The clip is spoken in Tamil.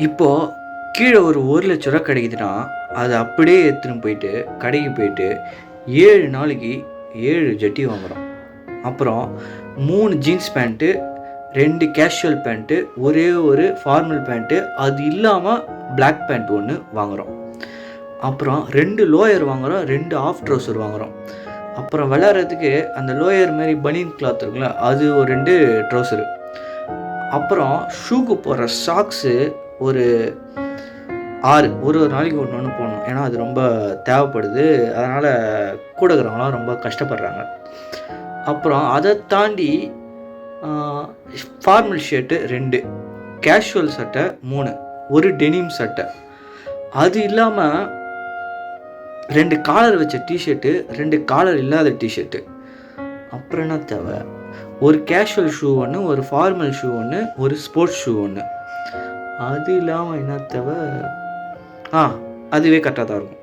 இப்போது கீழே ஒரு 1,00,000 கிடைக்குதுன்னா அதை அப்படியே எடுத்துன்னு போயிட்டு கடைக்கு போயிட்டு 7 நாளைக்கு 7 ஜட்டி வாங்குகிறோம். அப்புறம் 3 ஜீன்ஸ் பேண்ட்டு, 2 கேஷுவல் பேண்ட்டு, ஒரே ஒரு ஃபார்மல் பேண்ட்டு, அது இல்லாமல் பிளாக் பேண்ட் ஒன்று வாங்குகிறோம். அப்புறம் 2 லோயர் வாங்குகிறோம், 2 ஆஃப் ட்ரௌசர் வாங்குகிறோம். அப்புறம் விளையாடுறதுக்கு அந்த லோயர் மாரி பனியன் கிளாத் இருக்குல்ல, அது ஒரு 2 ட்ரௌசரு. அப்புறம் ஷூக்கு போடுற சாக்ஸு ஒரு 6 ஒரு நாளைக்கு ஒன்று போடணும். ஏன்னா அது ரொம்ப தேவைப்படுது. அதனால் கூட இருக்கிறவங்களாம் ரொம்ப கஷ்டப்படுறாங்க. அப்புறம் அதை தாண்டி ஃபார்மல் ஷர்ட்டு 2, கேஷுவல் சட்டை 3, ஒரு டெனிம் சட்டை, அது இல்லாமல் 2 காலர் வச்ச டிஷர்ட்டு, 2 காலர் இல்லாத டிஷர்ட்டு. அப்புறம் என்ன தேவை? ஒரு கேஷுவல் ஷூ ஒன்று, ஒரு ஃபார்மல் ஷூ ஒன்று, ஒரு ஸ்போர்ட்ஸ் ஷூ ஒன்று. அது இல்லாமல் என்ன தேவை? அதுவே கரெக்டாக தான் இருக்கும்.